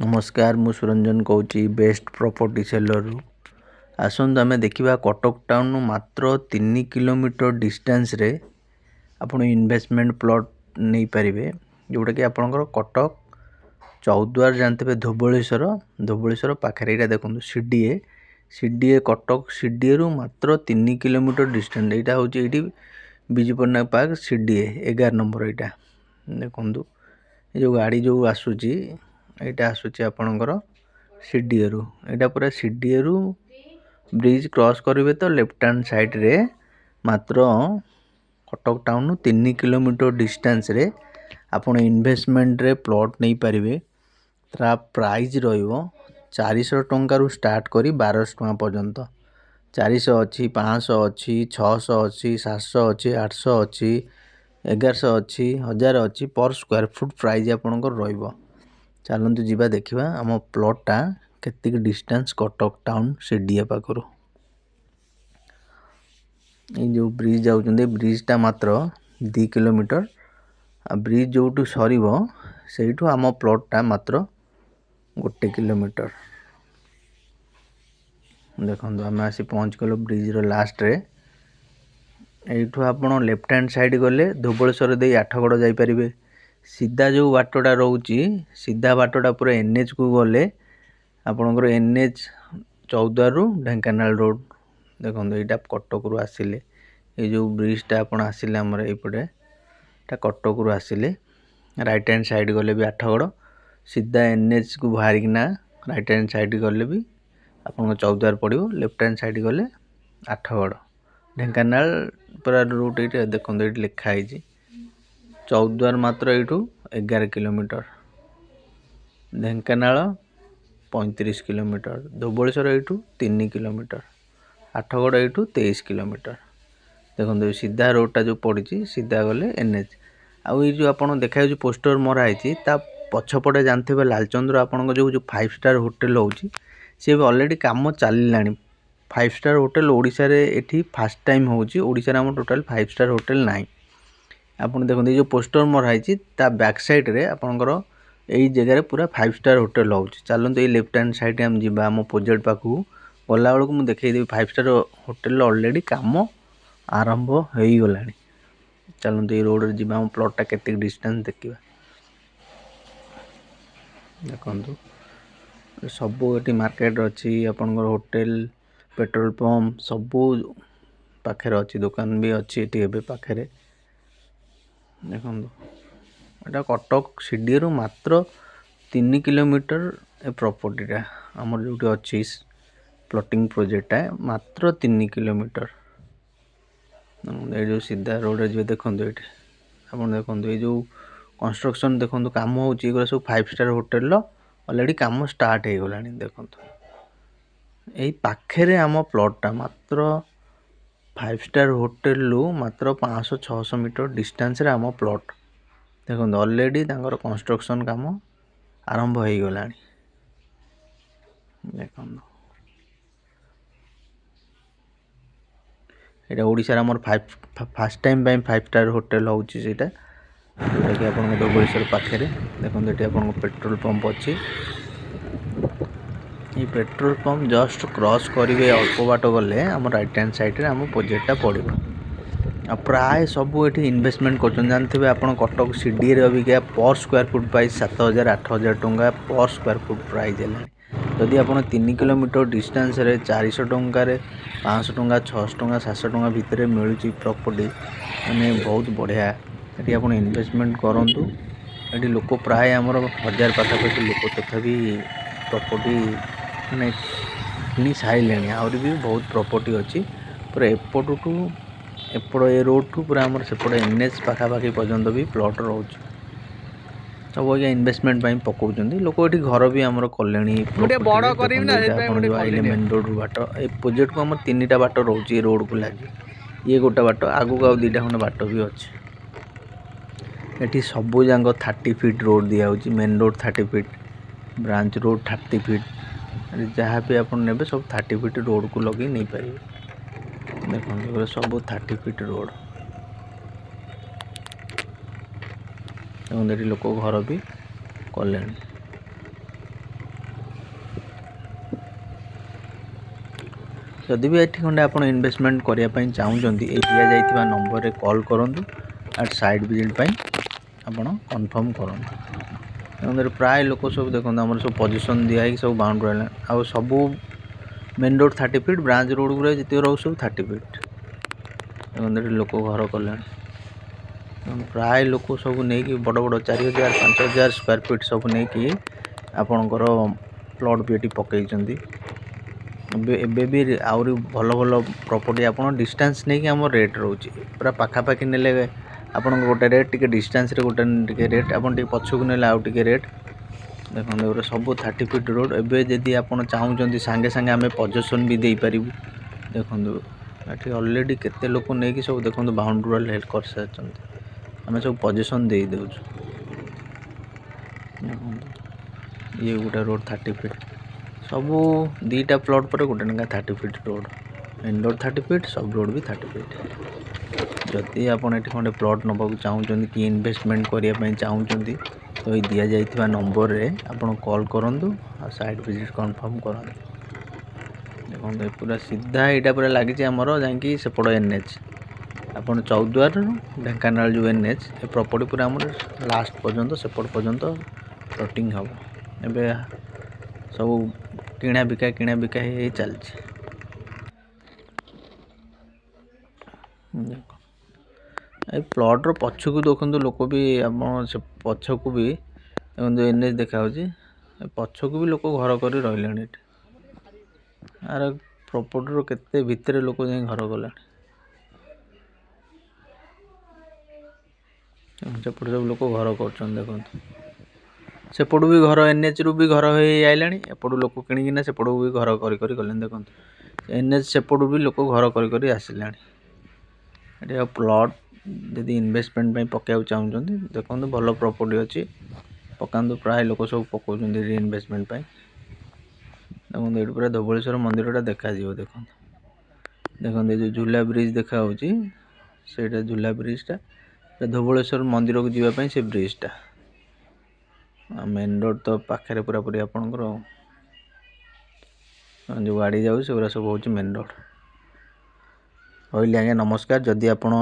नमस्कार मु सुरंजन कहूँ बेस्ट प्रॉपर्टी सेलर आसतु आम देखा कटक टाउन मात्र 3 किलोमीटर डिस्टेंस रे आपण इन्वेस्टमेंट प्लॉट नहीं पारे जोटा कि आपंकर कटक चौद्वार जानते धोबलेश्वर पाखे यहाँ देखो सीडीए कटक सीडीए रु मात्र 3 किलोमीटर डिस्टेंस यहाँ हूँ ये Biju Patnaik park CDA 11 number यहाँ देखो जो गाड़ी जो आसूची यहाँ आसूची आपणकर सीडीए रु यहाँ पूरा सीडीए रु ब्रिज क्रॉस करेंगे तो लेफ्ट हैंड साइड रे मात्र कटक टाउन 3 किलोमीटर डिस्टेंस रे आपण इन्वेस्टमेंट रे प्लॉट नहीं पारे तार प्राइस रहिबो 400 टंका रु स्टार्ट करी 1200 टंका पर्यंत 400 अच्छी 500 अच्छी 600 अच्छी 700 अच्छी 800 अच्छी 1100 अच्छी 1000 अच्छी पर स्क्वायर फुट प्राइस आपणकर रहिबो। चलते जीवा देखा आम प्लॉटा केत डिस्टेंस कटक टाउन सीडीए पाखर जो ब्रिज जाऊँ ब्रिजटा मात्र 2 किलोमीटर आ ब्रिज जो सर से आम प्लॉटा मात्र 1 किलोमीटर देखो आम आसी पहुँच गलु ब्रिज लास्ट रे यू आप लेफ्ट हैंड साइड गले धोबलेश्वर दे आठगड़ जापरें सीधा जो बाटटा रोचे सीधा बाटटा पूरा एनएच को गले आपणकर एनएच 14 रु ढेंकानाल रोड देखो यहाँ कटक रु आसिले ये जो ब्रिजटा आप आसिले आमर यपटे कटक रु आसिले राइट हैंड साइड गले भी आठगड़ सीधा एनएच को बाहरिकिना राइट हैंड साइड गले भी आप 14 पड़ो लेफ्ट हैंड साइड गले आठगड़ ढेंकानाल पूरा रूट ये देखो ये लिखाई 14 मात्र यू 11 किलोमीटर ढेंकानाल 35 किलोमीटर धोबलेश्वर यू 3 किलोमीटर आठगड़ यू 23 किलोमीटर देखो सीधा रोडटा जो पड़ी सीधा गले एनएच आउ ये जो आप देखा पोस्टर मराई पछपटे जानते लालचंद्र आपण जो 5 स्टार होटेल हो सी भी ऑलरेडी काम चलला 5 स्टार होटेल ओडिशा रे एठी फर्स्ट टाइम होची ओडिशा रे हम टोटल 5 स्टार होटेल नाही आपन देखो ये जो पोस्टर मराई बैक साइड रे आपनकर यही जगह पूरा 5 स्टार होटेल हो चलते ये लेफ्ट हैंड साइड हम जीवा आम प्रोजेक्ट पाखु गला बेलू मुझे देखी 5 स्टार होटेल ऑलरेडी काम आरंभ हो गला चलते ये रोड जी आम प्लॉटा केते डिस्टेंस देखा देखो सबू ये मार्केट अच्छी आपनकर होटेल पेट्रोल पंप सबू पाखे अच्छी दुकान भी अच्छी ये पाखे देखो यहाँ कटक सीडीए रु मात्र 3 किलोमीटर ए प्रॉपर्टीटा आमर जो अच्छी प्लॉटिंग प्रोजेक्टा मात्र 3 किलोमीटर ये जो सीधा रोड जो देखो ये आप देखो ये जो कंस्ट्रक्शन देखो काम हो सब 5 स्टार होटेल ऑलरेडी काम स्टार्ट हो गला देखो यही पाखे आम प्लॉटा मात्र 5 स्टार होटेल लु मात्र 500-600 मीटर डिस्टेंस रे आम प्लॉट देखो ऑलरेडी कंस्ट्रक्शन काम आरंभ हो गला देखो यहाँ ओडिशा आमर फर्स्ट टाइम 5 स्टार होटेल होची जोटा कि आप धोबलेश्वर पाखे देखो ये आप पेट्रोल पंप अच्छी ये पेट्रोल पंप जस्ट क्रॉस करेंगे अल्प बाट गले आम राइट हैंड साइड रे आम प्रोजेक्टा पड़ो आ प्राय सब ये इन्वेस्टमेंट कर जानते आप कटक सीडीए अबिका पर स्क्वायर फुट प्राइस 7000-8000 टंका पर स्क्वायर फुट प्राइस है जदि आप 3 किलोमीटर डिस्टेंस रे 400 टंकार 500 टंका 600 टंका 700 टंका भितर मिलूँ प्रॉपर्टी मैंने बहुत बढ़िया ये आप इन्वेस्टमेंट करूँ ये लोक प्राय आमर 1000 पाखापाखि लोक तथापि प्रॉपर्टी मैंने कि सारे आहरी भी बहुत प्रॉपर्टी अच्छी पूरा एपटू टू एपट ए रोड टू पूरा आमर सेपट एनएच पाखापाखि पर्यंत भी प्लॉट रोच सब आज्ञा इन्वेस्टमेंट पकाउं लोक ये घर भी आमर कले मेन रोड बाट ए प्रोजेक्ट को आम 3टा बाट रोचे रोड को लगे ये गोटे बाट आगू आउ 2टा खंडे बाट भी अच्छे ये सबू जाक 30 फीट रोड दिखाई main road 30 feet branch road 30 feet जहाँ भी आप ने सब 30 फीट रोड को लगे नहीं पारे देखो सब 30 फीट रोड लोक घर भी कले जदि भी एठी खंडे आपण इन्वेस्टमेंट करिया पई चाहुचंती ए दिया जाइतिबा नंबर रे कॉल करंतु एट साइट विजिट पई आपण कंफर्म करंतु। अंदर प्राय लोक सब देखो हमर सब पोजीशन दिया है सब बाउंड्री आ सब main road 30 feet branch road गुरा जिते रहो सब 30 फीट अंदर लोक घर कले प्राय लोक सब नहीं कि बड़ बड़ 4000 5000 स्क्वायर फीट सब नहीं कि आपणकर प्लॉट भी ये पकई भी आहरी भल भल प्रॉपर्टी आप डिस्टेंस नहीं कि आम रेट रोचे पूरा पाखापाखि ने आपन गोटे रेट टी डिस्टेंस रे गोटे रेट आप पछक ने आउ टे रेट देखो सब 30 फीट रोड एवं जदि आप चाहूँगी सांगे सांगे आम पजेसन भी दे पारू देखो ये अलरेडी केते लोक नहीं कि सब देखो बाउंड्री हेल्प कर सारी आम सब पजेसन दे दे ये गोटे रोड 30 फीट सबू दीटा प्लॉट पर गोटे ना 30 feet road main road 30 feet सब रोड भी 30 फीट जदि आपड़ ये खंडे प्लॉट नबाक चाहूँगी कि इन्वेस्टमेंट करने चाहूँगी तो ये दि जाइथिबा नंबर रे आपण कॉल करंतु आ साइट विजिट कंफर्म करंतु। देखो पूरा सीधा यहाँ पूरा लगी आमर जाकि सेपट एनएच आपन चौद्वार ढेंकानाल जो एनएच ए प्रॉपर्टी पूरा आम लास्ट पर्यंत सेपट पर्यंत प्लॉटिंग हम ए सब किणा बिका ही चलती ए प्लॉट रो पछकू देखो लोक भी आप पछकू भी एनएच देखा पछकू भी लोक घर कर रही आर प्रॉपर्टी रो केते भितर लोक जाई घर गला सेपट सब लोक घर कर देखो सेपटू भी घर एनएच रु भी घर हो आइला एपटू लोक किणिकिना सेपटू भी घर कर गले देखो एनएच सेपटू भी लोक घर कर आसिला ये प्लॉट जदि इन्वेस्टमेंट पकाइक चाहूँगी देखो भल प्रॉपर्टी अच्छी पकातु प्राय लोक सब पकाउं इन्वेस्टमेंट देखो ये पूरा धवलेश्वर मंदिर देखा देखो देखो जो झूला ब्रिज देखा से झूला ब्रिजटा धवलेश्वर मंदिर को जीवाई से ब्रिजटा मेन रोड तो पाखे पूरा पूरी आपणकर जो गाड़ी जाऊ से सब हूँ मेन रोड। कहली आज्ञा नमस्कार जदि आपण